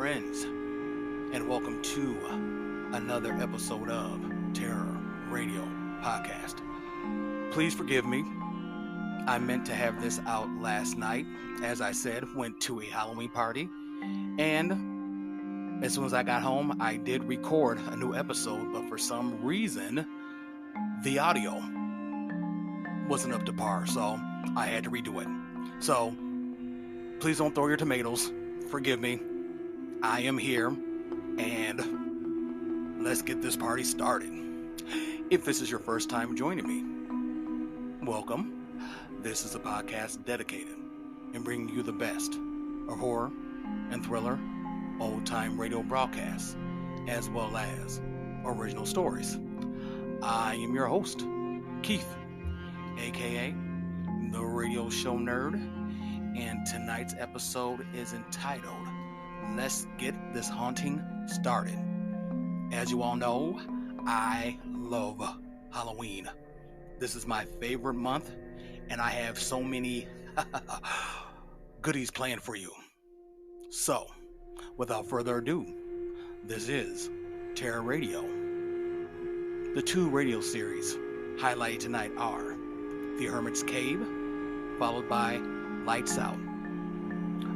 friends, and welcome to another episode of Terror Radio Podcast. Please forgive me. I meant to have this out last night. As I said, went to a Halloween party, and as soon as I got home, I did record a new episode, but for some reason, the audio wasn't up to par, so I had to redo it. So, please don't throw your tomatoes. Forgive me. I am here, and let's get this party started. If this is your first time joining me, welcome. This is a podcast dedicated in bringing you the best of horror and thriller, old-time radio broadcasts, as well as original stories. I am your host, Keith, aka the Radio Show Nerd, and tonight's episode is entitled, Let's Get This Haunting Started. As you all know, I love Halloween. This is my favorite month, and I have so many goodies planned for you. So, without further ado, this is Terror Radio. The two radio series highlighted tonight are The Hermit's Cave, followed by Lights Out.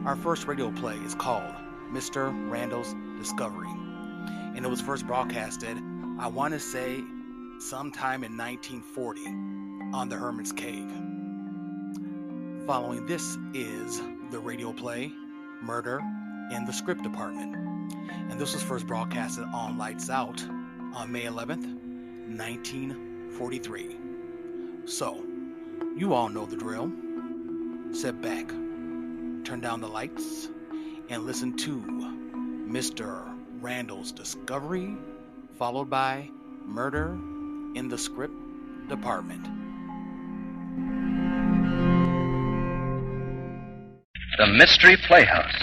Our first radio play is called Mr. Randall's Discovery, and it was first broadcasted, I want to say, sometime in 1940 on the Hermit's Cave. Following this is the radio play Murder in the Script Department, and this was first broadcasted on Lights Out on May 11th, 1943. So, you all know the drill. Sit back, turn down the lights, and listen to Mr. Randall's Discovery, followed by Murder in the Script Department. The Mystery Playhouse,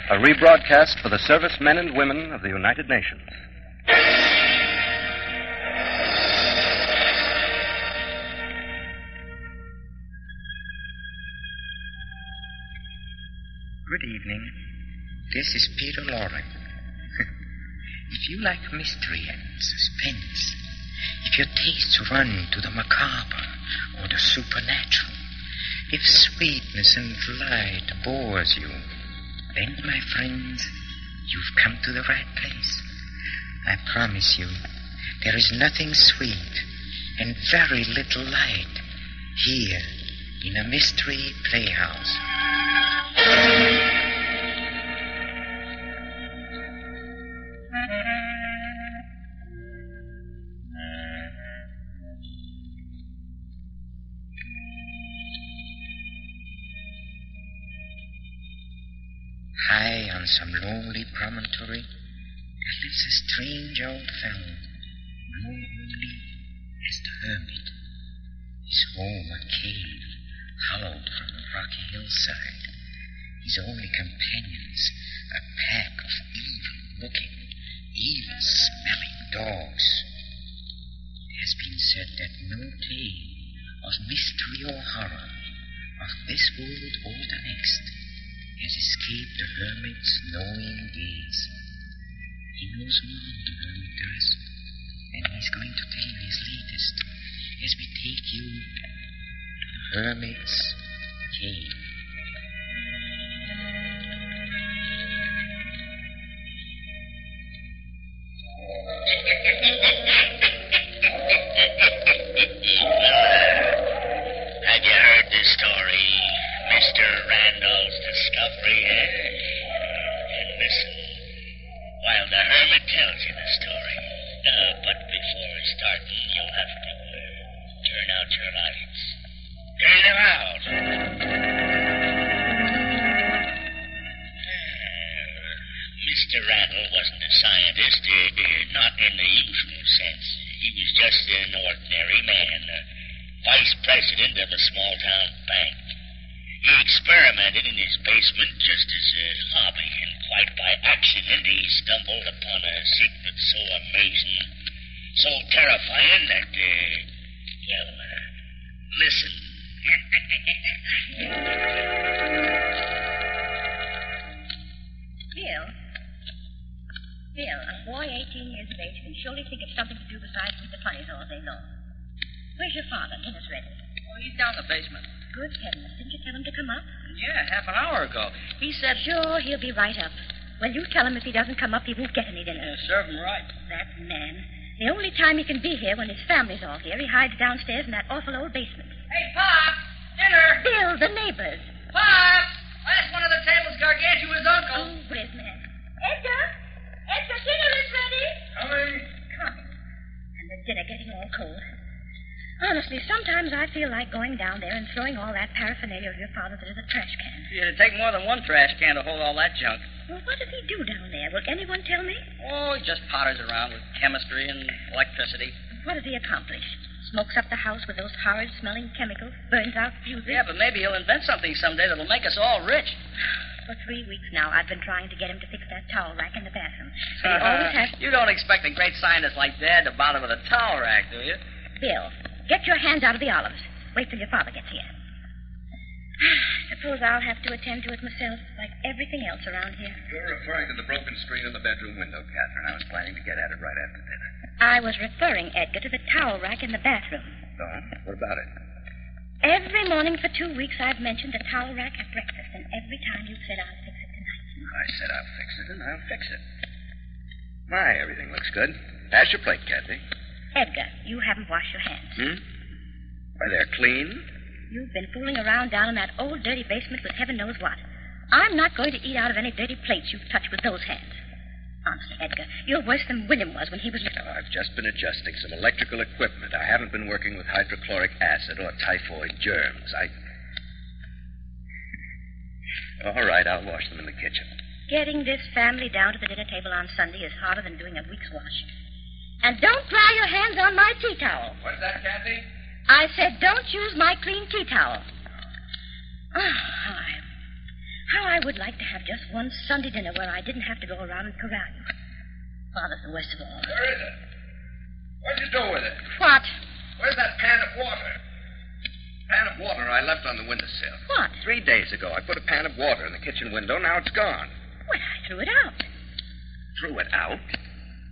a rebroadcast for the servicemen and women of the United Nations. Good evening. This is Peter Loring. If you like mystery and suspense, if your tastes run to the macabre or the supernatural, if sweetness and light bores you, then, my friends, you've come to the right place. I promise you, there is nothing sweet and very little light here in a mystery playhouse. High on some lonely promontory, there lives a strange old fellow, known only as the Hermit. His home a cave, hollowed from a rocky hillside. His only companions, a pack of evil-looking, evil-smelling dogs. It has been said that no tale of mystery or horror, of this world or the next, has escaped the Hermit's knowing gaze. He knows more, the Hermit does, and he's going to tell you his latest as we take you to the Hermit's Cave. Have you heard this story, Mr. Randall's Discovery, eh? And listen, while the Hermit tells you the story. But before starting, you'll have to turn out your lights. Turn them out. Mr. Randall wasn't a scientist, not in the usual sense. He was just an ordinary man, vice president of a small-town bank. He experimented in his basement just as a hobby, and quite by accident he stumbled upon a secret so amazing, so terrifying that, listen. Bill, Bill, a boy 18 years of age can surely think of something to do besides eat the funnies all day long. Where's your father? Dinner's ready. Oh, he's down in the basement. Good heavens. Didn't you tell him to come up? Yeah, half an hour ago. He said... Sure, he'll be right up. Well, you tell him if he doesn't come up, he won't get any dinner. Yeah, serve him right. That man. The only time he can be here when his family's all here, he hides downstairs in that awful old basement. Hey, Pop! Dinner! Bill, the neighbors. Pop! Last one of the table's Gargantua's uncle. Oh, where's man? Edgar! Edgar, dinner is ready. Coming. Coming. And the dinner getting all cold. Honestly, sometimes I feel like going down there and throwing all that paraphernalia of your father's into the trash can. It'd take more than one trash can to hold all that junk. Well, what does he do down there? Will anyone tell me? Oh, he just potters around with chemistry and electricity. What does he accomplish? Smokes up the house with those horrid-smelling chemicals, burns out fuses. Yeah, but maybe he'll invent something someday that'll make us all rich. For 3 weeks now, I've been trying to get him to fix that towel rack in the bathroom. But he always has... You don't expect a great scientist like Dad to bother with a towel rack, do you? Bill, get your hands out of the olives. Wait till your father gets here. Suppose I'll have to attend to it myself, like everything else around here. You're referring to the broken screen in the bedroom window, Catherine. I was planning to get at it right after dinner. I was referring, Edgar, to the towel rack in the bathroom. Oh? What about it? Every morning for 2 weeks I've mentioned the towel rack at breakfast, and every time you've said I'll fix it tonight. I said I'll fix it, and I'll fix it. My, everything looks good. Pass your plate, Kathy. Edgar, you haven't washed your hands. Why, they're clean. You've been fooling around down in that old dirty basement with heaven knows what. I'm not going to eat out of any dirty plates you've touched with those hands. Honestly, Edgar, you're worse than William was when he was little. I've just been adjusting some electrical equipment. I haven't been working with hydrochloric acid or typhoid germs. All right, I'll wash them in the kitchen. Getting this family down to the dinner table on Sunday is harder than doing a week's wash. And don't dry your hands on my tea towel. What's that, Kathy? I said don't use my clean tea towel. Oh, how I would like to have just one Sunday dinner where I didn't have to go around and corral you. Father's the worst of all. Where is it? What'd you do with it? What? Where's that pan of water? Pan of water I left on the windowsill. What? 3 days ago, I put a pan of water in the kitchen window. Now it's gone. Well, I threw it out. Threw it out?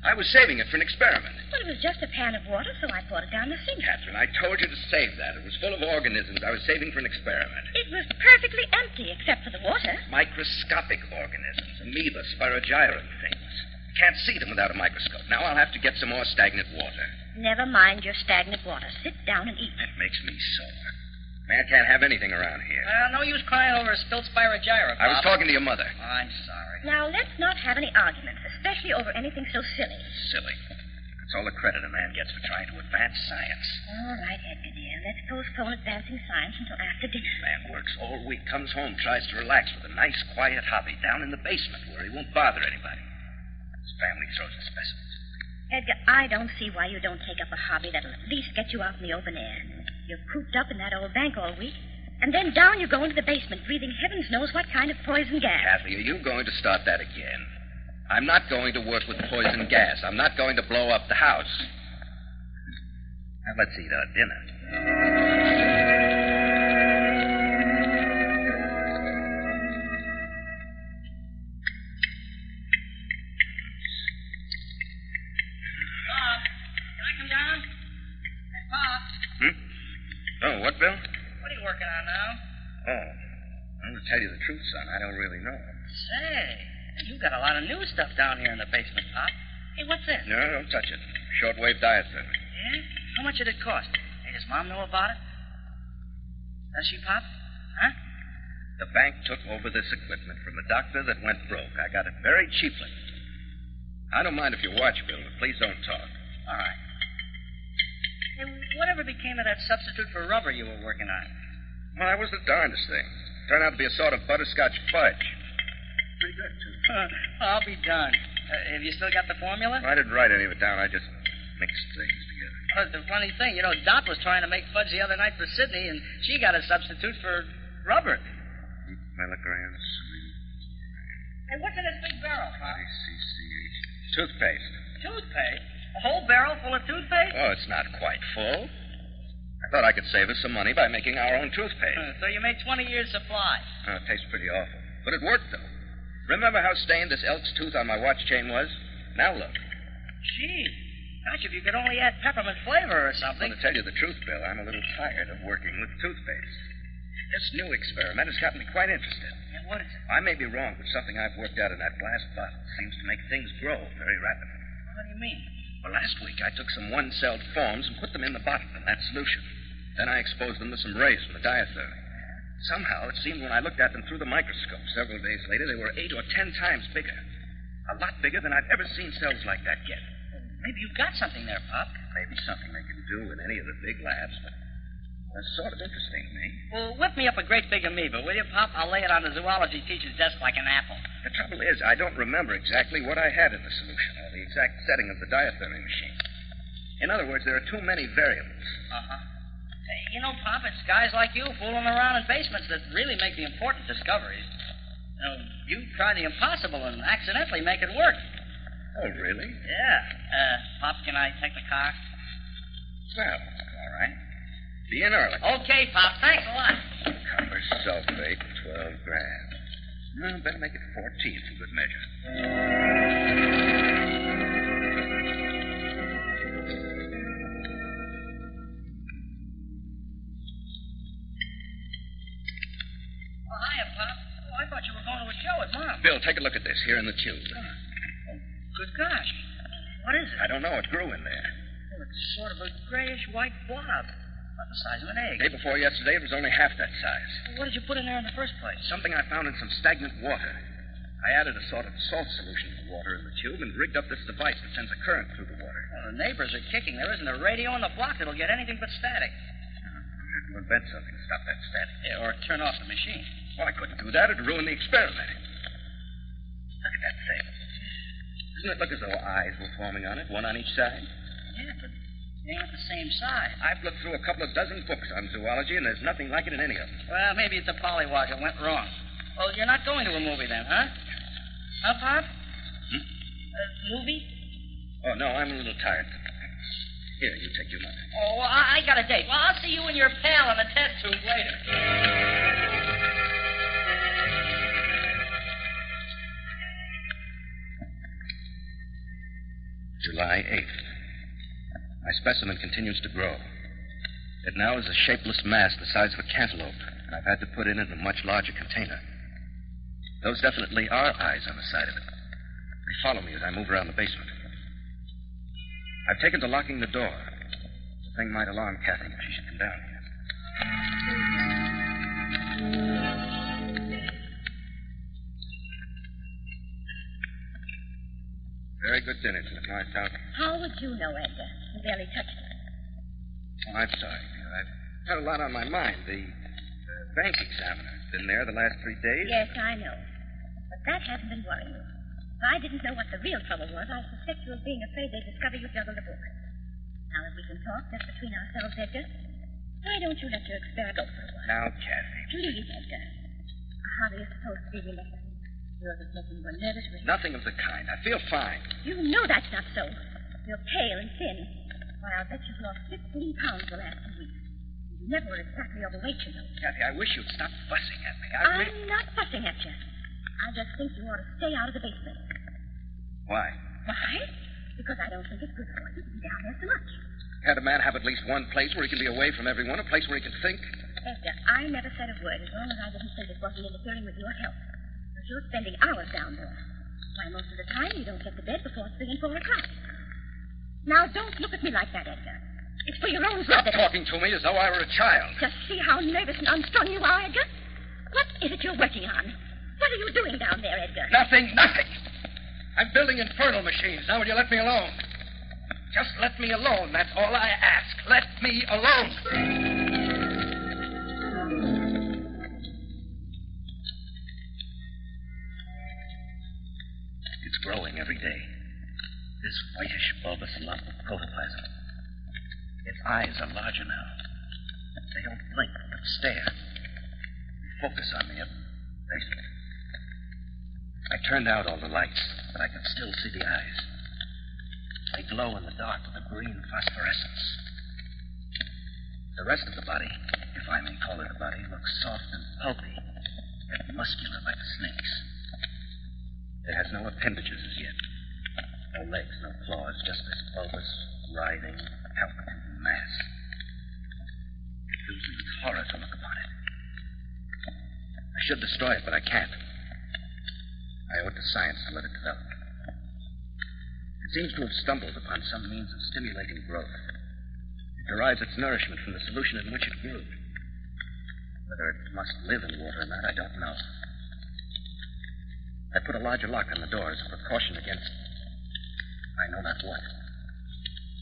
I was saving it for an experiment. Well, it was just a pan of water, so I poured it down the sink. Catherine, I told you to save that. It was full of organisms I was saving for an experiment. It was perfectly empty, except for the water. Microscopic organisms, amoeba, spirogyrum things. Can't see them without a microscope. Now I'll have to get some more stagnant water. Never mind your stagnant water. Sit down and eat. That makes me sore. Man can't have anything around here. No use crying over a spilled spirogyra, Bob. I was talking to your mother. Oh, I'm sorry. Now, let's not have any arguments, especially over anything so silly. Silly. That's all the credit a man gets for trying to advance science. All right, Edgar, dear. Let's postpone advancing science until after dinner. Man works all week, comes home, tries to relax with a nice, quiet hobby down in the basement where he won't bother anybody. His family throws the specimens. Edgar, I don't see why you don't take up a hobby that'll at least get you out in the open air. You're cooped up in that old bank all week, and then down you go into the basement, breathing heavens knows what kind of poison gas. Kathy, are you going to start that again? I'm not going to work with poison gas. I'm not going to blow up the house. Now, let's eat our dinner. Oh, what, Bill? What are you working on now? Oh, I'm to tell you the truth, son. I don't really know. Say, you've got a lot of new stuff down here in the basement, Pop. Hey, what's this? No, don't touch it. Shortwave diatherm. Yeah? How much did it cost? Hey, does Mom know about it? Does she, Pop? Huh? The bank took over this equipment from a doctor that went broke. I got it very cheaply. I don't mind if you watch, Bill, but please don't talk. All right. Hey, whatever became of that substitute for rubber you were working on? Well, that was the darndest thing. Turned out to be a sort of butterscotch fudge. Pretty good, too. I'll be darned. Have you still got the formula? I didn't write any of it down. I just mixed things together. Well, the funny thing, Dot was trying to make fudge the other night for Sydney, and she got a substitute for rubber. Milligrams. Hey, what's in this big barrel, Pop? ICCH. Toothpaste. Toothpaste? A whole barrel full of toothpaste? Oh, it's not quite full. I thought I could save us some money by making our own toothpaste. So you made 20 years' supply. Oh, it tastes pretty awful. But it worked, though. Remember how stained this elk's tooth on my watch chain was? Now look. Gee, gosh, if you could only add peppermint flavor or something. Well, to tell you the truth, Bill, I'm a little tired of working with toothpaste. This new experiment has got me quite interested. Yeah, what is it? I may be wrong, but something I've worked out in that glass bottle seems to make things grow very rapidly. What do you mean? Well, last week I took some one-celled forms and put them in the bottle in that solution. Then I exposed them to some rays from the diathermy. Somehow, it seemed when I looked at them through the microscope several days later, they were 8 or 10 times bigger. A lot bigger than I've ever seen cells like that yet. Maybe you've got something there, Pop. Maybe something they can do in any of the big labs, but that's sort of interesting to me. Well, whip me up a great big amoeba, will you, Pop? I'll lay it on the zoology teacher's desk like an apple. The trouble is, I don't remember exactly what I had in the solution or the exact setting of the diathermy machine. In other words, there are too many variables. Uh-huh. Hey, you know, Pop, it's guys like you fooling around in basements that really make the important discoveries. You know, you try the impossible and accidentally make it work. Oh, really? Yeah. Pop, can I take the car? Well, all right. Be in early. Okay, Pop. Thanks a lot. Copper sulfate, 12 grams. No, better make it 14 for good measure. Oh, hiya, Pop. Oh, I thought you were going to a show at Mom. Bill, take a look at this here in the tube. Oh, good gosh. What is it? I don't know. It grew in there. Oh, it's sort of a grayish-white blob. About the size of an egg. Day before yesterday, it was only half that size. Well, what did you put in there in the first place? Something I found in some stagnant water. I added a sort of salt solution to the water in the tube and rigged up this device that sends a current through the water. Well, the neighbors are kicking. There isn't a radio in the block that'll get anything but static. I have to invent something to stop that static. Yeah, or turn off the machine. Well, I couldn't do that. It'd ruin the experiment. Look at that thing. Doesn't it look as though eyes were forming on it, one on each side? Yeah, but they ain't the same size. I've looked through a couple of dozen books on zoology, and there's nothing like it in any of them. Well, maybe it's a polywog that went wrong. Well, you're not going to a movie then, huh? Huh, Pop? Movie? Oh, no, I'm a little tired. Here, you take your money. Oh, well, I got a date. Well, I'll see you and your pal in the test tube later. July 8th. My specimen continues to grow. It now is a shapeless mass the size of a cantaloupe, and I've had to put it in a much larger container. Those definitely are eyes on the side of it. They follow me as I move around the basement. I've taken to locking the door. The thing might alarm Kathy if she should come down here. Very good dinner, Miss Marshall. How would you know, Edgar? You barely touched it. Oh, I'm sorry. I've had a lot on my mind. The bank examiner's been there the last 3 days. Yes, I know. But that hasn't been worrying you. If I didn't know what the real trouble was, I suspect you of being afraid they'd discover you juggled the book. Now that we can talk just between ourselves, Edgar, why don't you let your experiment go for a while? Now, Kathy. Please, Edgar. How do you suppose to be relaxed? You're making you nervous with Nothing of the kind. I feel fine. You know that's not so. You're pale and thin. Why, I'll bet you've lost 15 pounds the last 2 weeks. You never were exactly overweight, you know. Kathy, I wish you'd stop fussing at me. I'm not fussing at you. I just think you ought to stay out of the basement. Why? Why? Because I don't think it's good for you to be down there so much. Can't a man have at least one place where he can be away from everyone, a place where he can think? Edgar, I never said a word as long as I didn't think it wasn't interfering with your health. But you're spending hours down there. Why, most of the time you don't get to bed before 3 and 4 o'clock. Now, don't look at me like that, Edgar. It's for your own Stop good. talking to me as though I were a child. Just see how nervous and unstrung you are, Edgar. What is it you're working on? What are you doing down there, Edgar? Nothing. I'm building infernal machines. Now will you let me alone? Just let me alone. That's all I ask. Let me alone. It's growing every day. This whitish bulbous lump of protoplasm. Its eyes are larger now. They don't blink, but stare. They focus on me at basement. I turned out all the lights, but I can still see the eyes. They glow in the dark with a green phosphorescence. The rest of the body, if I may call it a body, looks soft and pulpy, yet muscular like a snake's. It has no appendages as yet. No legs, no claws, just this bulbous, writhing, palpitating mass. It fills me with horror to look upon it. I should destroy it, but I can't. I owe it to science to let it develop. It seems to have stumbled upon some means of stimulating growth. It derives its nourishment from the solution in which it grew. Whether it must live in water or not, I don't know. I put a larger lock on the door as a precaution against... I know not what.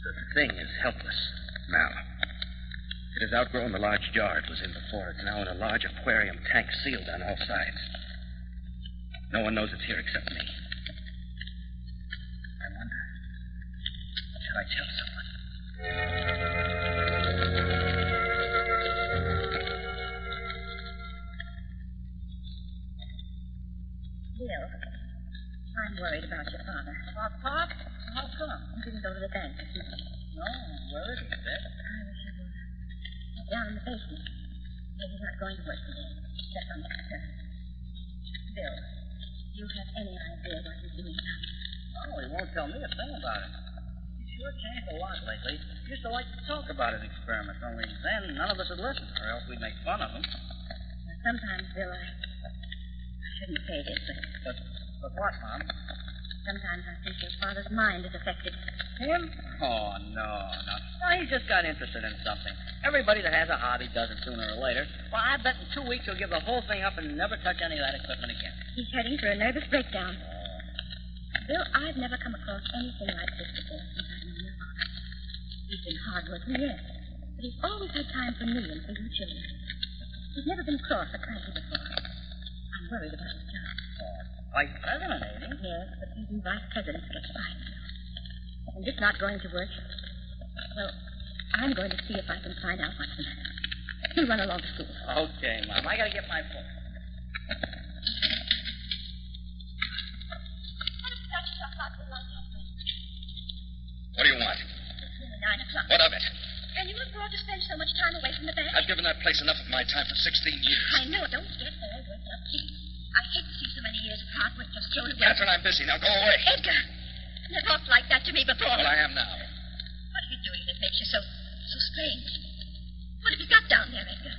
The thing is helpless now. It has outgrown the large jar it was in before. It's now in a large aquarium tank sealed on all sides. No one knows it's here except me. I wonder, shall I tell someone? Bill, I'm worried about your father. About Pop? How come? He didn't go to the bank this morning. No, where is he, Beth? I wish he would. He's down in the basement. Maybe he's not going to work today. Except on next term. Bill, do you have any idea what he's doing now? No, he won't tell me a thing about it. He sure changed a lot lately. He used to like to talk about his experiments, only then none of us would listen, or else we'd make fun of him. Now, sometimes, Bill, I shouldn't say this, But what, Mom? sometimes I think your father's mind is affected. Him? Oh, no. No, he's just got interested in something. Everybody that has a hobby does it sooner or later. Well, I bet in 2 weeks he'll give the whole thing up and never touch any of that equipment again. He's heading for a nervous breakdown. Bill, I've never come across anything like this before since I've known your father. He's been hard-working, yes, but he's always had time for me and for you children. He's never been cross or cranky before. I'm worried about his job. Vice president, ain't he? Yes, but even vice presidents get fired. And this not going to work, well, I'm going to see if I can find out what's the matter. You run along to school. Okay, Mom. I gotta get my book. What do you want? It's nearly 9 o'clock. What of it? And you afford to spend so much time away from the bank? I've given that place enough of my time for 16 years. I know. Don't get all worked up, please. I hate to see so many years of hard work just thrown away. Catherine, I'm busy. Now go away. Edgar, you never talked like that to me before. Well, I am now. What are you doing that makes you so strange? What have you got down there, Edgar?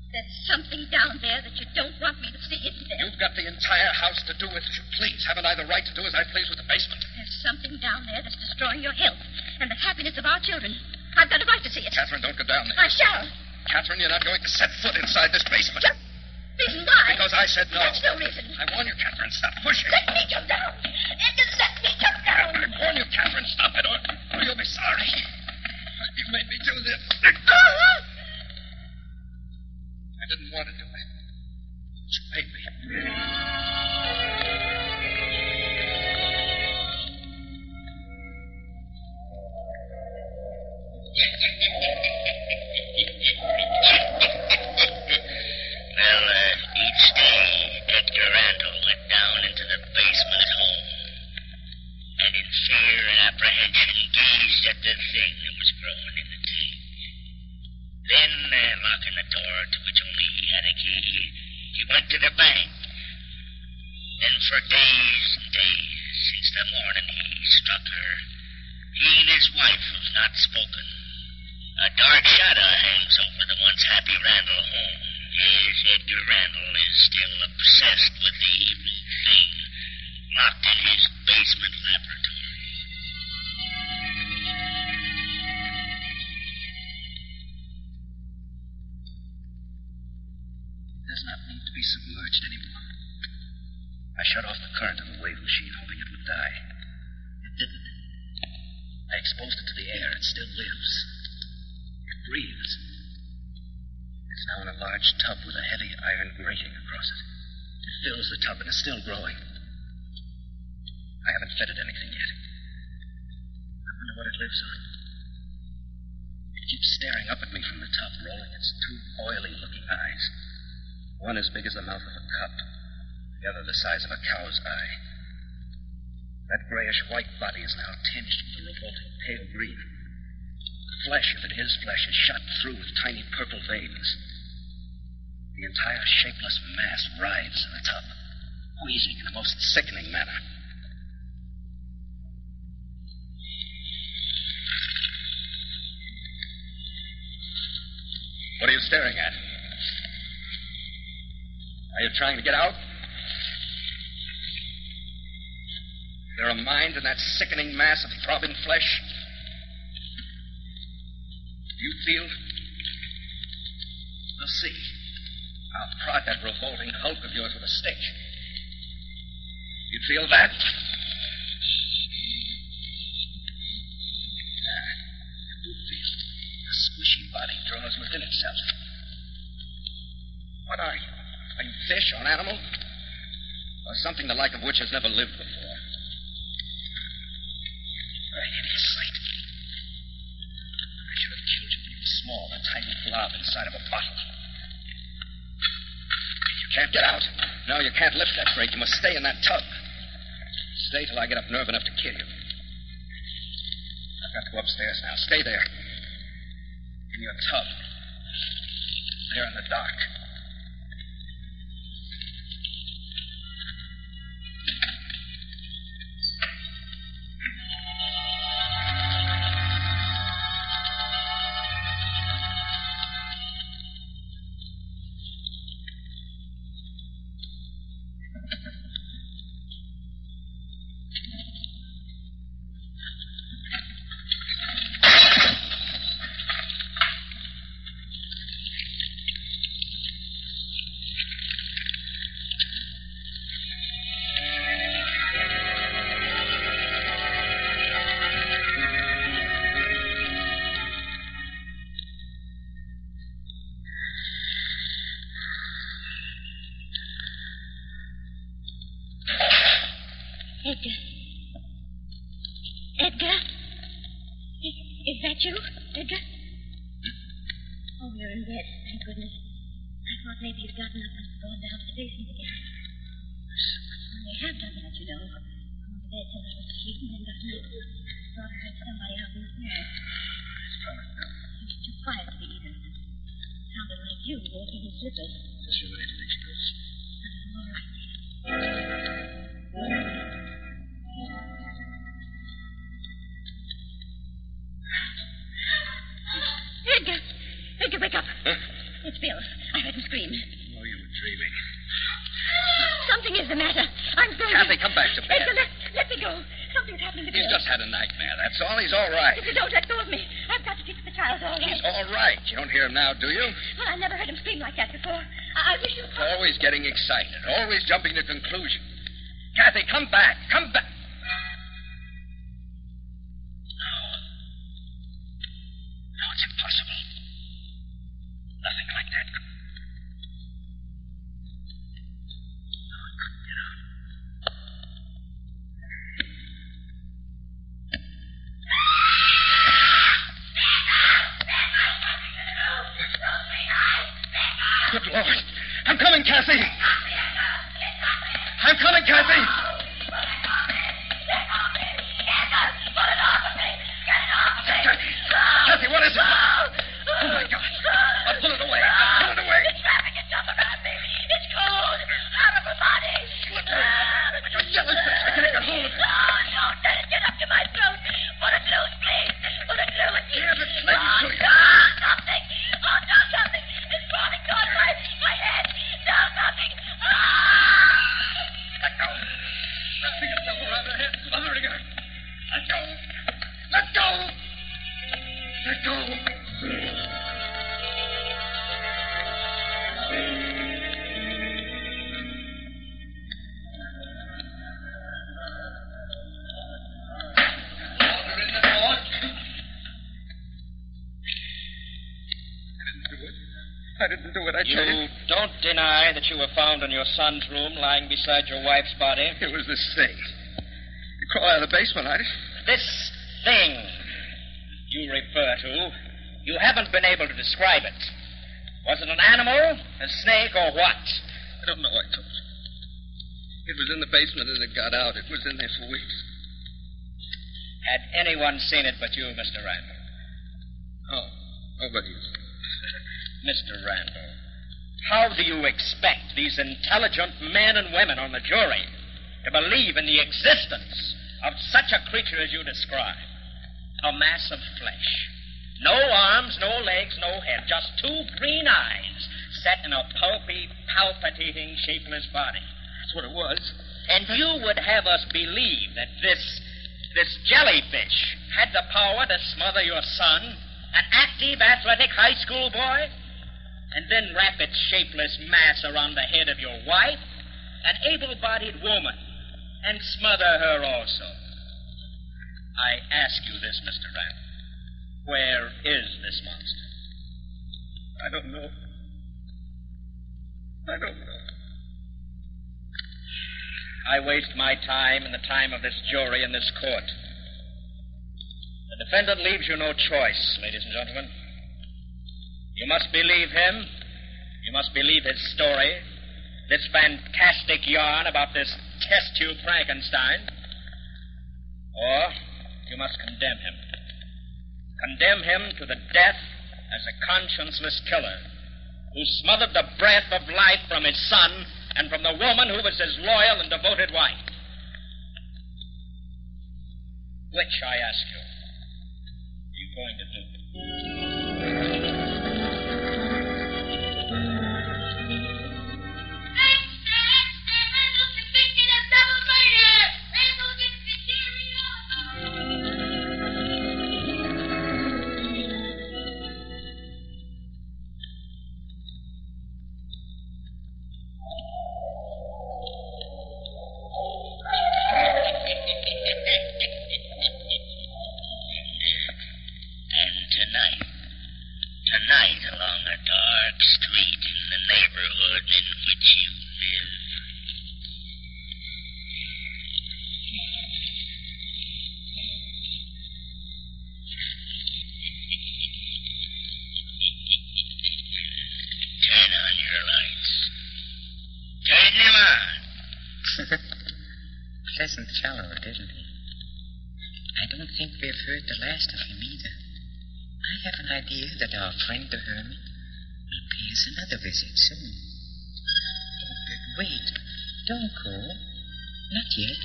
There's something down there that you don't want me to see, isn't there? You've got the entire house to do with as you please. Haven't I the right to do as I please with the basement? There's something down there that's destroying your health and the happiness of our children. I've got a right to see it. Catherine, don't go down there. I shall. Catherine, you're not going to set foot inside this basement. Reason why? Because I said no. That's no reason. I warn you, Catherine, stop pushing. Let me jump down. Edgar, let me jump down. I warn you, Catherine, stop it, or you'll be sorry. You made me do this. I didn't want to do it. You made me. Each day, Edgar Randall went down into the basement at home, and in fear and apprehension gazed at the thing that was growing in the tank. Then, locking the door to which only he had a key, he went to the bank. Then for days and days, since the morning he struck her, he and his wife have not spoken. A dark shadow hangs over the once happy Randall home. Yes, Edgar Randall is still obsessed with the evil thing locked in his basement laboratory. It does not need to be submerged anymore. I shut off the current in the wave machine, hoping it would die. It didn't. I exposed it to the air. It still lives. It breathes. It's now in a large tub with a heavy iron grating across it. It fills the tub and is still growing. I haven't fed it anything yet. I wonder what it lives on. It keeps staring up at me from the tub, rolling its two oily-looking eyes. One as big as the mouth of a cup, the other the size of a cow's eye. That grayish-white body is now tinged with a revolting pale green. The flesh, if it is flesh, is shot through with tiny purple veins. The entire shapeless mass writhes in the tub, wheezing in a most sickening manner. are you staring at? Are you trying to get out? Is there a mind in that sickening mass of throbbing flesh? Do you feel? We'll see. I'll prod that revolting hulk of yours with a stick. You feel that? You feel the squishy body draws within itself. What are you? Are you fish or an animal? Or something the like of which has never lived before? You're a hideous sight. I should have killed you when you were small, a tiny blob inside of a bottle. You can't get out. No, you can't lift that crate. You must stay in that tub. Stay till I get up nerve enough to kill you. I've got to go upstairs now. Stay there. In your tub. There in the dark. Edgar? Is that you, Edgar? Oh, you're in bed, thank goodness. I thought maybe you'd gotten up and gone down to the basement again. Well, they have done that, you know. Gone to bed till I was asleep and then gotten up. Thought I heard somebody out in the hall. It was too quiet to be either. It sounded like you walking in slippers. Is she ready to let you go? All right. Edgar, wake up. Huh? It's Bill. I heard him scream. Oh, you were dreaming. Something is the matter. I'm going Kathy, come back to bed. Edgar, let me go. Something's happening to Bill. He's just had a nightmare, that's all. He's all right. If you don't let go of me, I've got to fix the child's all right. He's all right. You don't hear him now, do you? Well, I never heard him scream like that before. I wish you... Always getting excited. Always jumping to conclusions. Kathy, come back. Come back. No, it's impossible. Nothing like that. No, it couldn't get out. Good Lord. I'm coming, Kathy. I'm coming, Kathy. Kathy, what is it? Oh, my God. I'll pull it away. I'll pull it away. It's wrapping itself around me. It's cold. Out of her body. But you're jellyfish. I can take a hold of it. No, don't let it get up to my throat. Put it loose, please. Put it loose. Yes, it's legs to you. Something. Oh, no, something. It's crawling toward my head. No, something. Let go. Wrapping itself around her head, smothering her. Let go. Let go. Let go. Water in the door. I didn't do it, I tell you. You don't deny that you were found in your son's room lying beside your wife's body? It was this thing. You crawl out of the basement, I did. This thing you refer to, you haven't been able to describe it. Was it an animal, a snake, or what? I don't know, I told you. It was in the basement and it got out. It was in there for weeks. Had anyone seen it but you, Mr. Randall? Oh, nobody. Mr. Randall, how do you expect these intelligent men and women on the jury to believe in the existence of such a creature as you describe? A mass of flesh, No arms, no legs, no head. Just two green eyes set in a pulpy, palpitating, shapeless body. That's what it was. And you would have us believe that this jellyfish had the power to smother your son, an active, athletic high school boy, and then wrap its shapeless mass around the head of your wife, an able-bodied woman, and smother her also. I ask you this, Mr. Randall. Where is this monster? I don't know. I waste my time and the time of this jury in this court. The defendant leaves you no choice, ladies and gentlemen. You must believe him. You must believe his story, this fantastic yarn about this test tube Frankenstein. Or you must condemn him. Condemn him to the death as a conscienceless killer who smothered the breath of life from his son and from the woman who was his loyal and devoted wife. Which, I ask you, are you going to do? Tonight, along a dark street in the neighborhood in which you live. Turn on your lights. Turn them on. Pleasant fellow, didn't he? I don't think we've heard the last of him either. I have an idea that our friend the Hermit will pay us another visit soon. But wait, don't go. Not yet.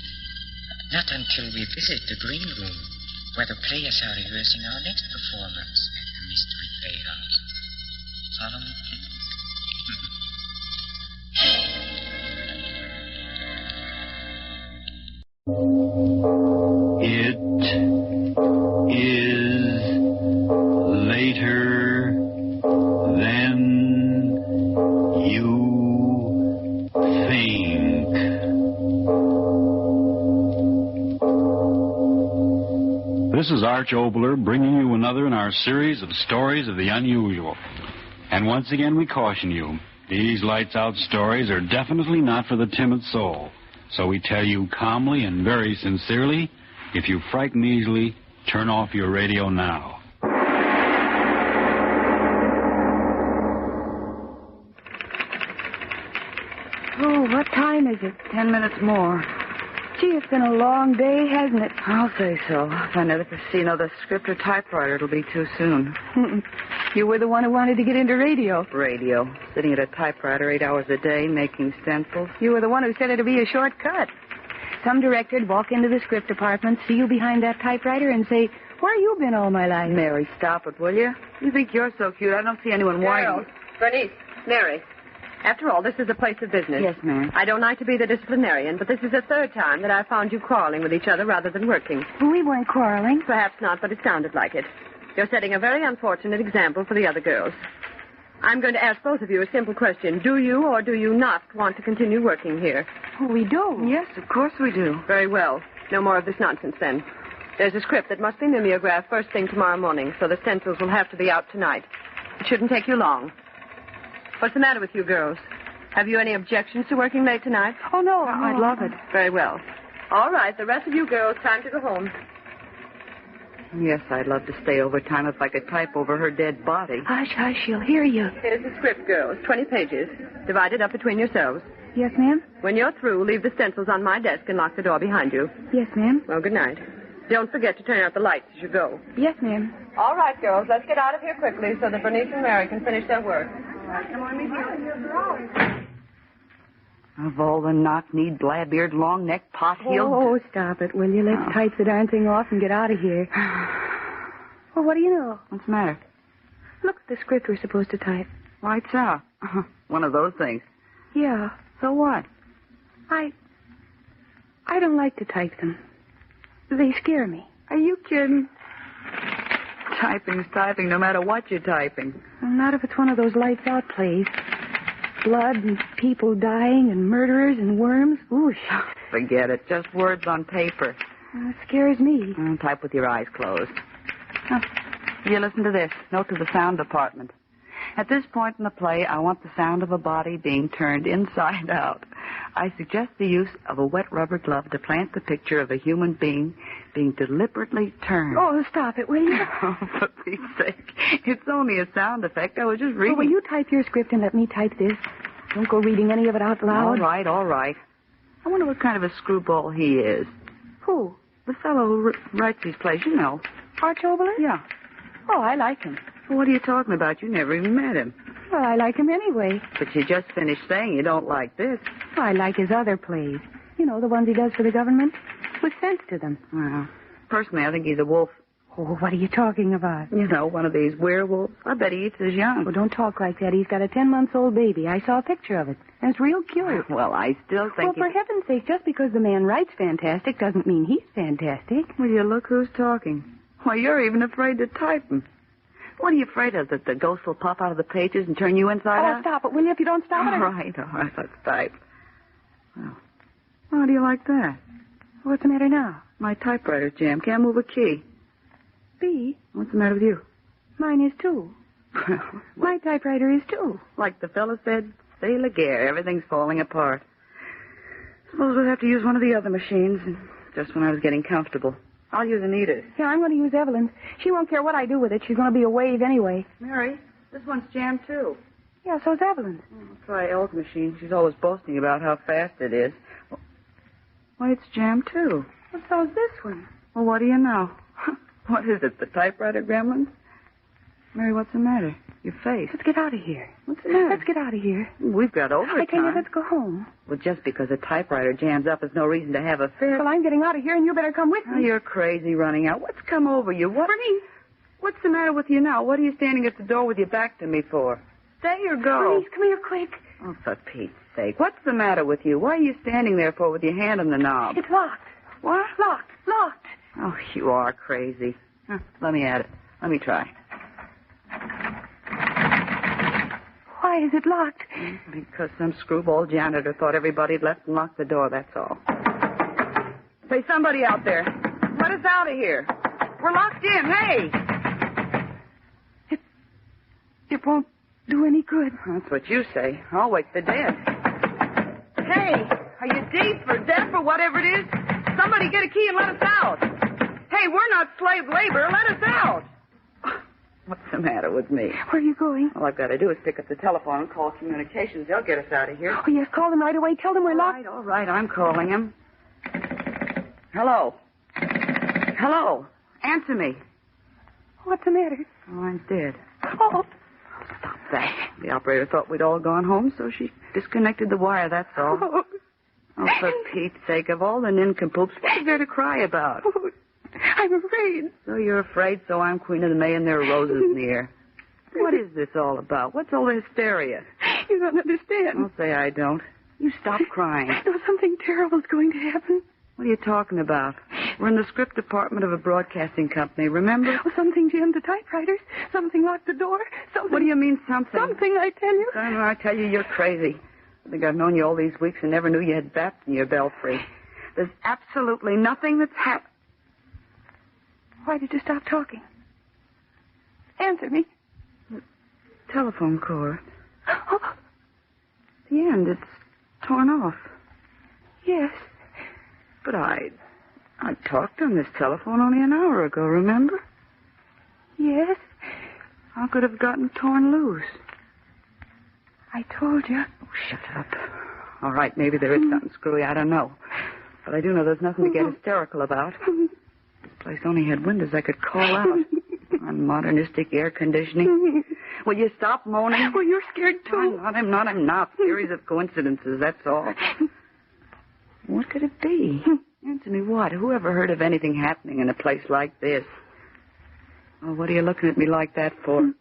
Not until we visit the green room, where the players are rehearsing our next performance at the Mystery Playhouse. Follow me, please. It is later than you think. This is Arch Obler bringing you another in our series of stories of the unusual. And once again we caution you, these lights-out stories are definitely not for the timid soul. So we tell you calmly and very sincerely, if you frighten easily, turn off your radio now. Oh, what time is it? 10 minutes more. Gee, it's been a long day, hasn't it? I'll say so. If I never see another script or typewriter, it'll be too soon. You were the one who wanted to get into radio. Radio. Sitting at a typewriter 8 hours a day, making stencils. You were the one who said it'd be a shortcut. Some director'd walk into the script department, see you behind that typewriter, and say, where you been all my life? Mary, stop it, will you? You think you're so cute, I don't see anyone whining. Bernice, Mary. After all, this is a place of business. Yes, ma'am. I don't like to be the disciplinarian, but this is the third time that I've found you quarreling with each other rather than working. We weren't quarreling. Perhaps not, but it sounded like it. You're setting a very unfortunate example for the other girls. I'm going to ask both of you a simple question. Do you or do you not want to continue working here? Oh, we do. Yes, of course we do. Very well. No more of this nonsense, then. There's a script that must be mimeographed first thing tomorrow morning, so the stencils will have to be out tonight. It shouldn't take you long. What's the matter with you girls? Have you any objections to working late tonight? Oh, no, I'd love it. Very well. All right, the rest of you girls, time to go home. Yes, I'd love to stay overtime if I could type over her dead body. Hush, hush, she'll hear you. Here's the script, girls. 20 pages. Divide it up between yourselves. Yes, ma'am? When you're through, leave the stencils on my desk and lock the door behind you. Yes, ma'am. Well, good night. Don't forget to turn out the lights as you go. Yes, ma'am. All right, girls, let's get out of here quickly so that Bernice and Mary can finish their work. All right, come on, meet here. Of all the knock-kneed, blab-eared, long-necked, pot-heeled... Oh, stop it, will you? Let's type the darn thing off and get out of here. Well, what do you know? What's the matter? Look at the script we're supposed to type. Lights out. One of those things. Yeah. So what? I don't like to type them. They scare me. Are you kidding? Typing's typing, no matter what you're typing. Well, not if it's one of those lights-out plays. Blood and people dying and murderers and worms. Ooh, Forget it. Just words on paper. It scares me. Type with your eyes closed. Oh, you listen to this. Note to the sound department. At this point in the play, I want the sound of a body being turned inside out. I suggest the use of a wet rubber glove to plant the picture of a human being being deliberately turned. Oh, stop it, will you? Oh, for Pete's sake. It's only a sound effect. I was just reading. Oh, will you type your script and let me type this? Don't go reading any of it out loud. All right. I wonder what kind of a screwball he is. Who? The fellow who writes these plays, you know. Arch Obler? Yeah. Oh, I like him. Well, what are you talking about? You never even met him. Well, I like him anyway. But you just finished saying you don't like this. Well, I like his other plays. You know, the ones he does for the government. With sense to them. Well, personally, I think he's a wolf. Oh, what are you talking about? You know, one of these werewolves. I bet he eats his young. Well, don't talk like that. He's got a 10-month-old baby. I saw a picture of it. And it's real cute. Well, I still think... Well, for heaven's sake, just because the man writes fantastic doesn't mean he's fantastic. Will you look who's talking? Why, you're even afraid to type him. What are you afraid of, that the ghost will pop out of the pages and turn you inside out? Oh, stop it, will you, if you don't stop it? All right, let's type. Well, how do you like that? What's the matter now? My typewriter's jammed. Can't move a key. B? What's the matter with you? Mine is, too. My typewriter is, too. Like the fellow said, c'est la guerre. Everything's falling apart. Suppose we'll have to use one of the other machines, just when I was getting comfortable. I'll use Anita's. Yeah, I'm going to use Evelyn's. She won't care what I do with it. She's going to be a wave anyway. Mary, this one's jammed, too. Yeah, so's Evelyn's. I'll try Elle's machine. She's always boasting about how fast it is. Why, it's jammed, too. Well, so's this one. Well, what do you know? What is it, the typewriter gremlins? Mary, what's the matter? Your face. Let's get out of here. What's the matter? Let's get out of here. We've got overtime. I tell you, let's go home. Well, just because a typewriter jams up is no reason to have a fit. Well, I'm getting out of here, and you better come with me. Oh, you're crazy running out. What's come over you? What? Bernice! What's the matter with you now? What are you standing at the door with your back to me for? Stay or go? Bernice, come here quick. Oh, for Pete's sake. What's the matter with you? Why are you standing there for with your hand on the knob? It's locked. What? Locked. Oh, you are crazy. Huh, let me at it. Let me try. Why is it locked? Because some screwball janitor thought everybody'd left and locked the door, that's all. Say, somebody out there, let us out of here. We're locked in, hey! It won't do any good. That's what you say. I'll wake the dead. Hey, are you deaf or deaf or whatever it is? Somebody get a key and let us out. Hey, we're not slave labor. Let us out. What's the matter with me? Where are you going? All I've got to do is pick up the telephone and call communications. They'll get us out of here. Oh, yes, call them right away. Tell them we're locked. All right, I'm calling him. Hello. Answer me. What's the matter? The line's dead. Oh. Stop that. The operator thought we'd all gone home, so she disconnected the wire, that's all. Oh, for Pete's sake, of all the nincompoops, what is there to cry about? Oh, I'm afraid. So you're afraid, so I'm Queen of the May and there are roses in the air. What is this all about? What's all the hysteria? You don't understand. Don't say I don't. You stop crying. No, something terrible's going to happen. What are you talking about? We're in the script department of a broadcasting company, remember? Oh, something jammed the typewriters. Something locked the door. Something... What do you mean, something? Something, I tell you. I tell you, you're crazy. I think I've known you all these weeks and never knew you had bats in your belfry. There's absolutely nothing that's happened. Why did you stop talking? Answer me. The telephone cord. Oh. The end, it's torn off. Yes. But I talked on this telephone only an hour ago, remember? Yes. How could it have gotten torn loose? I told you. Oh, shut up. All right, maybe there is something screwy, I don't know. But I do know there's nothing to get hysterical about. This place only had windows I could call out. On modernistic air conditioning. Will you stop moaning? Well, you're scared, too. I'm not. Series of coincidences, that's all. What could it be? Answer me what? Who ever heard of anything happening in a place like this? Well, what are you looking at me like that for?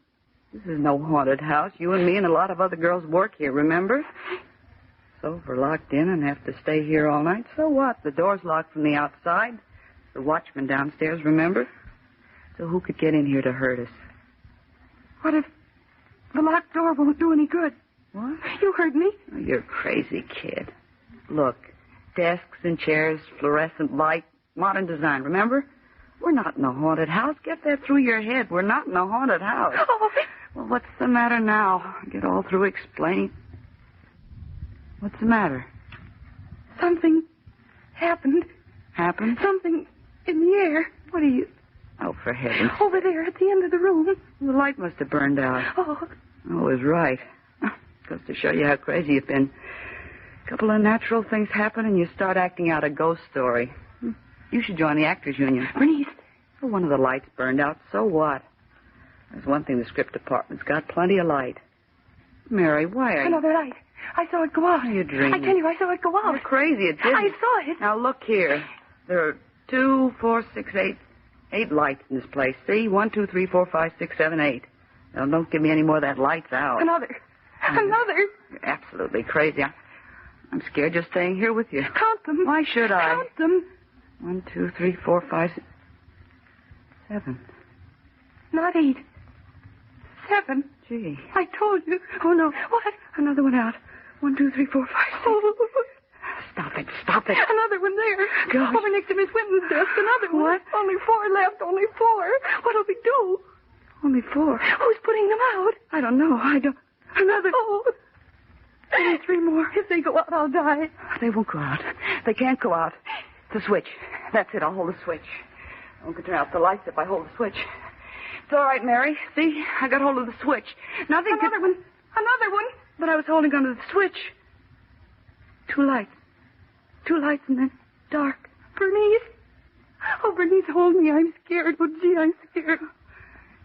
This is no haunted house. You and me and a lot of other girls work here, remember? So if we're locked in and have to stay here all night, so what? The door's locked from the outside. The watchman downstairs, remember? So who could get in here to hurt us? What if the locked door won't do any good? What? You heard me. Oh, you're a crazy kid. Look, desks and chairs, fluorescent light, modern design, remember? We're not in a haunted house. Get that through your head. We're not in a haunted house. Oh. Well, what's the matter now? Get all through explaining. What's the matter? Something happened. Happened? Something in the air. What are you... Oh, for heaven's... Over there at the end of the room. The light must have burned out. Oh. I was right. Goes to show you how crazy you've been. A couple of natural things happen and you start acting out a ghost story. You should join the Actors Union. Bernice. Well, one of the lights burned out. So what? There's one thing the script department's got. Plenty of light. Mary, why are you... Another light. I saw it go out. You're dreaming. I tell you, I saw it go out. You're crazy. It didn't. I saw it. Now, look here. There are 2, 4, 6, 8 lights in this place. See? 1, 2, 3, 4, 5, 6, 7, 8. Now, don't give me any more of that lights out. Another. You're absolutely crazy. I'm scared just staying here with you. Count them. Why should I? Count them. 1, 2, 3, 4, 5, 6, 7. Not 8. 7. Gee. I told you. Oh, no. What? Another one out. 1, 2, 3, 4, 5, 6. Oh. Stop it. Stop it. Another one there. Gosh. Over next to Miss Winton's desk. Another one. What? Only 4 left. Only 4. What'll we do? Only 4. Who's putting them out? I don't know. Another. Oh. Only 3 more. If they go out, I'll die. They won't go out. They can't go out. The switch. That's it. I'll hold the switch. I won't turn out the lights if I hold the switch. It's all right, Mary. See? I got hold of the switch. Nothing Another one. Another one. But I was holding onto the switch. 2 lights. 2 lights and then dark. Bernice. Oh, Bernice, hold me. I'm scared. Oh, gee, I'm scared.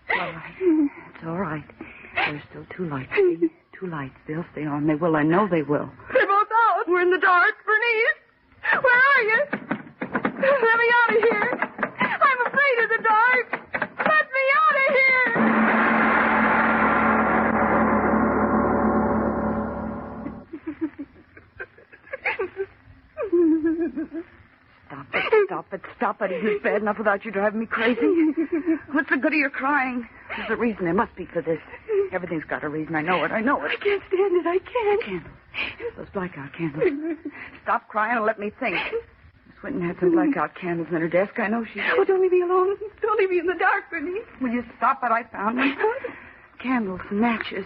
It's all right. It's all right. There's still 2 lights. See? 2 lights. They'll stay on. They will. I know they will. They're both out. We're in the dark. Bernice. Where are you? Let me out of here. I'm afraid of the dark. Let me out of here. Stop it. It's bad enough without you driving me crazy. What's the good of your crying? There's a reason. There must be for this. Everything's got a reason. I know it. I can't stand it. I can't. Candles. Those blackout candles. Stop crying and let me think. Miss Winton had some blackout candles in her desk. I know she did. Oh, don't leave me alone. Don't leave me in the dark, Bernice. Will you stop it? I found them. Candles and matches.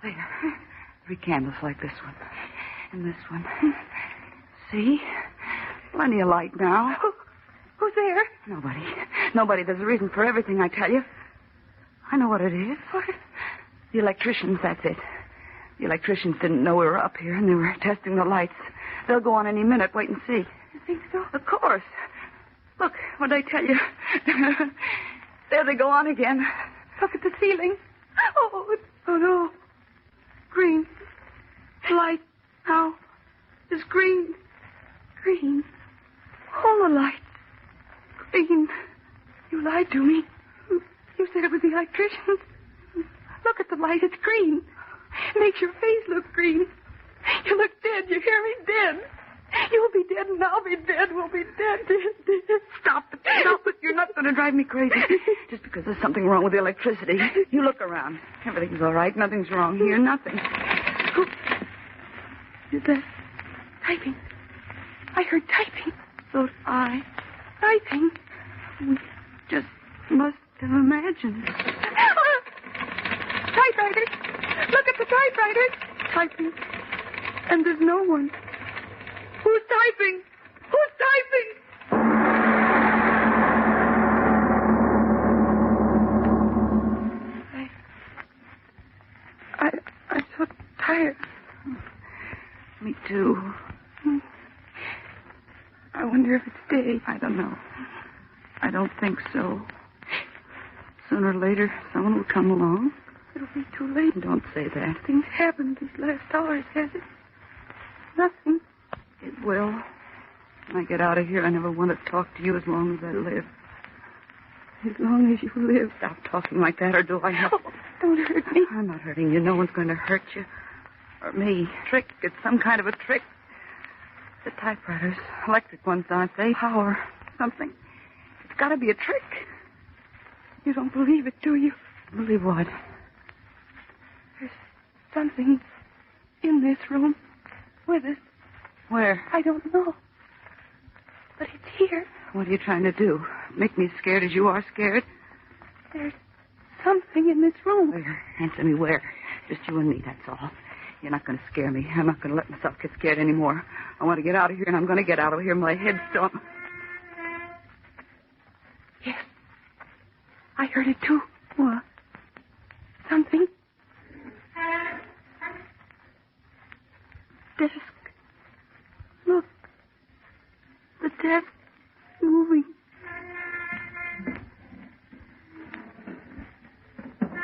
There. 3 candles like this one. And this one. See? Plenty of light now. Who's there? Nobody. There's a reason for everything, I tell you. I know what it is. What? The electricians, that's it. The electricians didn't know we were up here, and they were testing the lights. They'll go on any minute. Wait and see. You think so? Of course. Look, what'd I tell you? There they go on again. Look at the ceiling. Oh, no. Green. Light now is green. Green. All the lights. Green. You lied to me. You said it was the electricians. Look at the light. It's green. It makes your face look green. You look dead. You hear me? Dead. You'll be dead and I'll be dead. We'll be dead. Stop it. You're not going to drive me crazy. Just because there's something wrong with the electricity. You look around. Everything's all right. Nothing's wrong here. Nothing. Is that typing? I heard typing. So did I. Typing? We just must have imagined. Typewriter. Look at the typewriter. Typing. And there's no one. Who's typing? Who's typing? I'm so tired. Me too. I wonder if it's day. I don't know. I don't think so. Sooner or later, someone will come along. It'll be too late. Don't say that. Things happened these last hours, has it? Nothing. It will. When I get out of here, I never want to talk to you as long as I live. As long as you live. Stop talking like that, or do I have... Oh, don't hurt me. I'm not hurting you. No one's going to hurt you. Or me. Trick. It's some kind of a trick. The typewriters. Electric ones, aren't they? Power. Something. It's got to be a trick. You don't believe it, do you? Believe what? There's something in this room with us. Where? I don't know. But it's here. What are you trying to do? Make me scared as you are scared? There's something in this room. Where? Answer me where. Just you and me, that's all. You're not going to scare me. I'm not going to let myself get scared anymore. I want to get out of here, and I'm going to get out of here. My head's still... Yes. I heard it, too. What? Something. Desk. Look. The desk moving.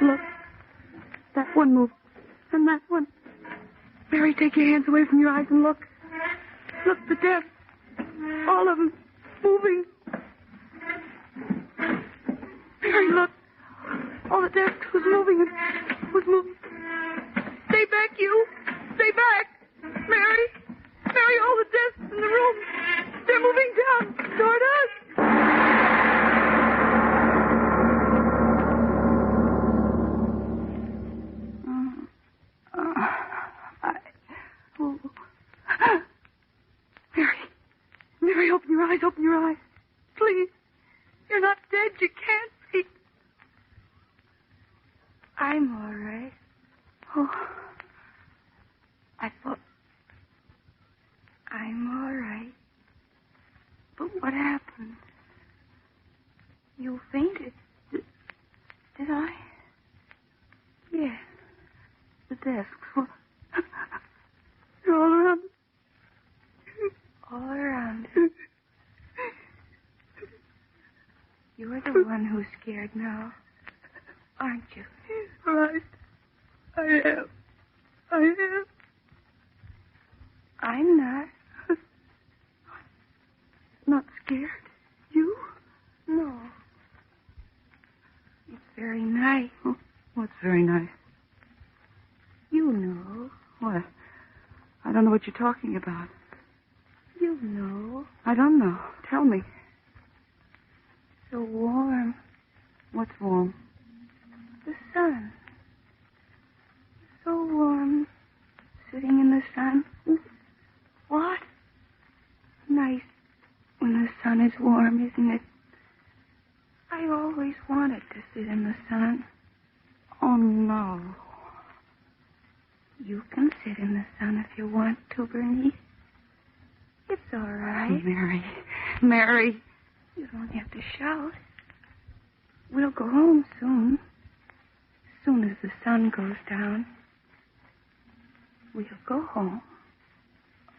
Look. That one moved. And that one. Mary, take your hands away from your eyes and look. Look, the desk. All of them moving. Mary, look. All the desk was moving and was moving. Stay back, you. Stay back. Mary. Mary, all the desks in the room. They're moving down toward us. Mary, open your eyes, open your eyes. Please. You're not dead. You can't see. I'm all right. Oh. I thought... I'm all right. But what happened? You fainted. Did I? Yeah. The desks. They're all around. All around. You're the one who's scared now, aren't you? Right. I am. I am. I'm not. Not scared. You? No. It's very nice. Oh, what's very nice? You know. What? I don't know what you're talking about. You know. I don't know. Tell me. So warm. What's warm? The sun. So warm. Sitting in the sun. What? Nice when the sun is warm, isn't it? I always wanted to sit in the sun. Oh, no. You can sit in the sun if you want to, Bernice. It's all right. Mary. Mary. You don't have to shout. We'll go home soon. As soon as the sun goes down. We'll go home.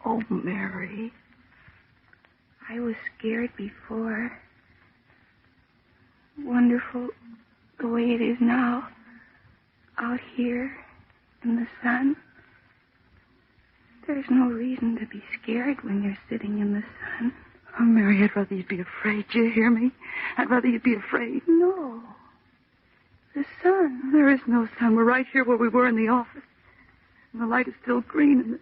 Oh, Mary. I was scared before. Wonderful the way it is now. Out here in the sun. There's no reason to be scared when you're sitting in the sun. Oh, Mary, I'd rather you'd be afraid. Do you hear me? I'd rather you'd be afraid. No. The sun. There is no sun. We're right here where we were in the office. And the light is still green, and the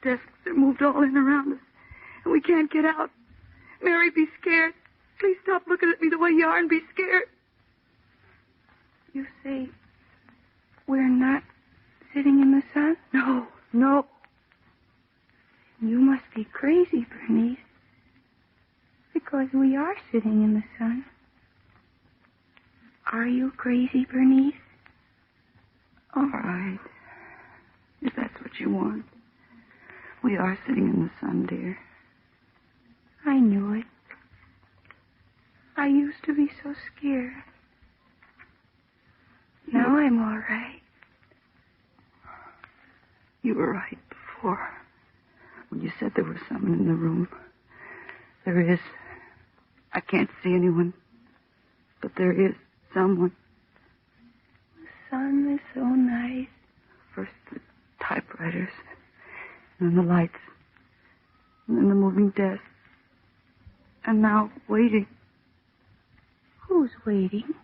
desks are moved all in around us. And we can't get out. Mary, be scared. Please stop looking at me the way you are and be scared. You say we're not sitting in the sun? No, no. You must be crazy, Bernice. Because we are sitting in the sun. Are you crazy, Bernice? All right. If that's what you want. We are sitting in the sun, dear. I knew it. I used to be so scared. Now I'm all right. You were right before. When you said there was someone in the room. There is. I can't see anyone. But there is someone. The sun is so nice. First the typewriters. And then the lights. And then the moving desk. And now waiting. Who's waiting?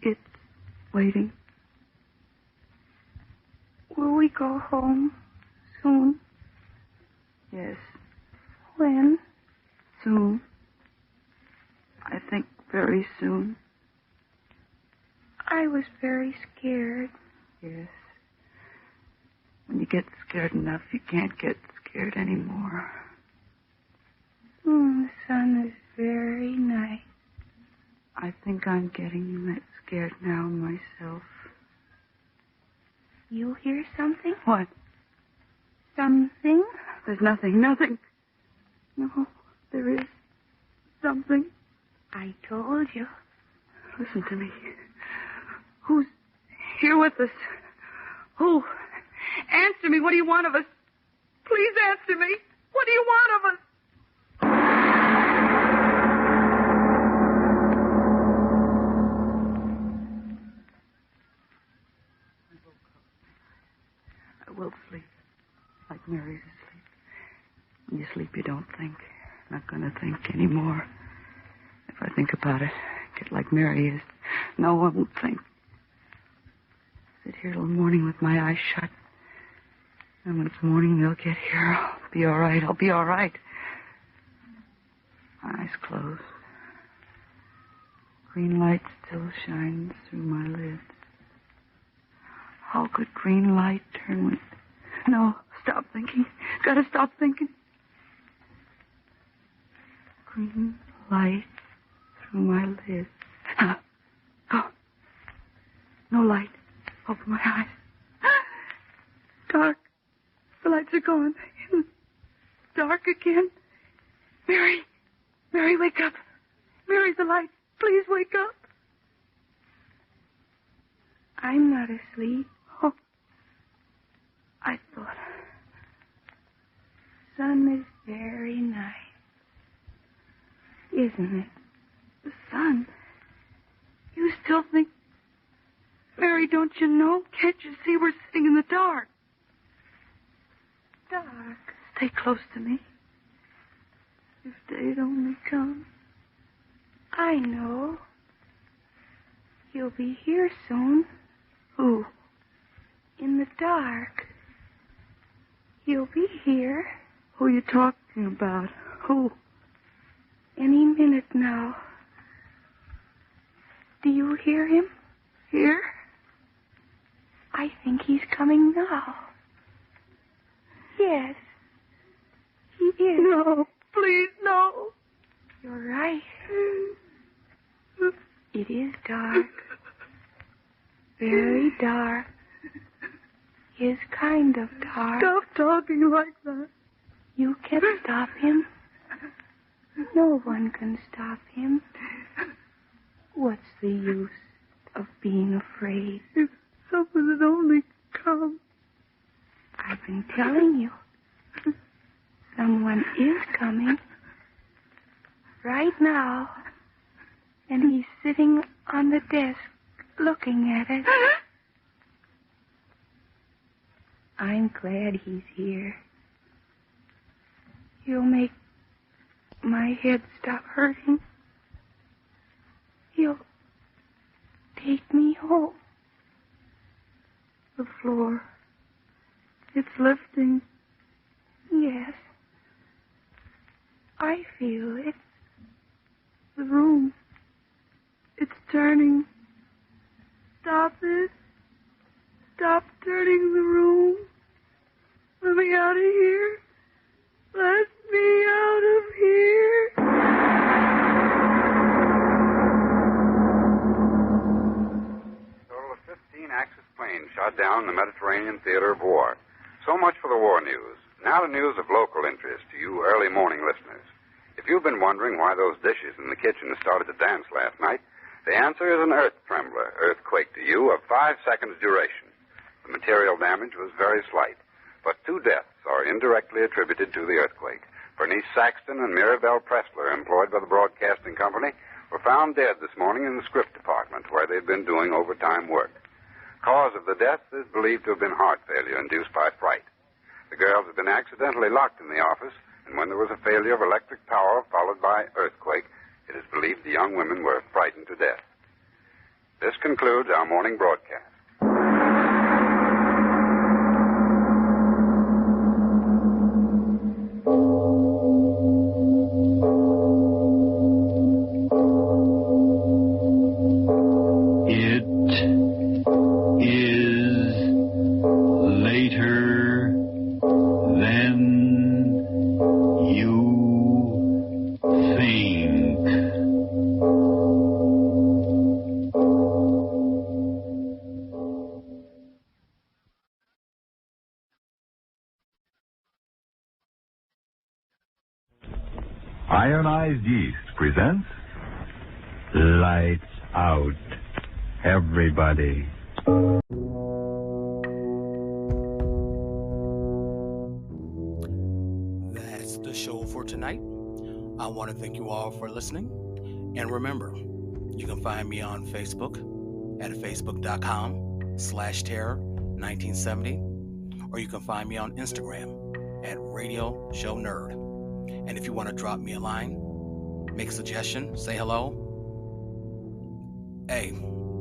It's waiting. Will we go home soon? Yes, When? soon. I think very soon. I was very scared. Yes. When you get scared enough, you can't get scared anymore. The sun is very nice. I think I'm getting that scared now myself. You hear something? What? Something? There's nothing. No, there is something. I told you. Listen to me. Who's here with us? Who? Answer me. What do you want of us? Please answer me. What do you want of us? I will sleep. Like Mary's asleep. When you sleep, you don't think. I'm not going to think anymore. If I think about it, get like Mary is. No, I won't think. Sit here till morning with my eyes shut. And when it's morning, they'll get here. I'll be all right. I'll be all right. Eyes closed. Green light still shines through my lids. How could green light turn when... No, stop thinking. Gotta stop thinking. Green light through my lids. Go. No light. Open my eyes. Dark. The lights are gone. Dark again. Mary, wake up. Mary, the light. Please wake up. I'm not asleep. Oh. I thought. Sun is very nice. Isn't it? The sun. You still think... Mary, don't you know? Can't you see we're sitting in the dark? Dark. Stay close to me. If day'd only come. I know. He'll be here soon. Who? In the dark. He'll be here. Who are you talking about? Who? Any minute now. Do you hear him? Here? I think he's coming now. Yes. He is. No, please, no. You're right. It is dark. Very dark. His kind of dark. Stop talking like that. You can't stop him. No one can stop him. What's the use of being afraid? If someone had only come. I've been telling you. Someone is coming. Right now. And he's sitting on the desk looking at it. I'm glad he's here. He'll make my head stop hurting. He'll take me home. The floor. It's lifting. Yes. I feel it. The room. It's turning. Stop it. Stop turning the room. Let me out of here. Let me out of here. Total of 15 Axis planes shot down in the Mediterranean theater of war. So much for the war news. Now the news of local interest to you early morning listeners. If you've been wondering why those dishes in the kitchen started to dance last night, the answer is an earth trembler, earthquake to you, of 5 seconds duration. The material damage was very slight, but 2 deaths are indirectly attributed to the earthquake. Bernice Saxton and Mirabelle Pressler, employed by the Broadcasting Company, were found dead this morning in the script department where they'd been doing overtime work. Cause of the death is believed to have been heart failure induced by fright. The girls had been accidentally locked in the office, and when there was a failure of electric power followed by earthquake, It is believed the young women were frightened to death. This concludes our morning broadcast. Ionized Yeast presents Lights Out, everybody. That's the show for tonight. I want to thank you all for listening. And remember, you can find me on Facebook at facebook.com/terror1970, or you can find me on Instagram at Radio Show Nerd. And if you want to drop me a line, make a suggestion, say hello, hey,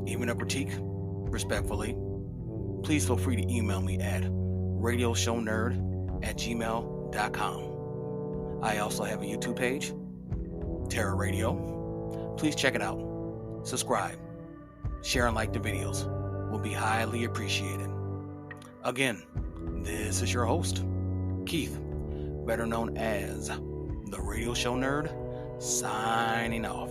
even a critique, respectfully, please feel free to email me at radioshownerd@gmail.com. I also have a YouTube page, Terror Radio. Please check it out. Subscribe. Share and like the videos. Will be highly appreciated. Again, this is your host, Keith, better known as the Radio Show Nerd, signing off.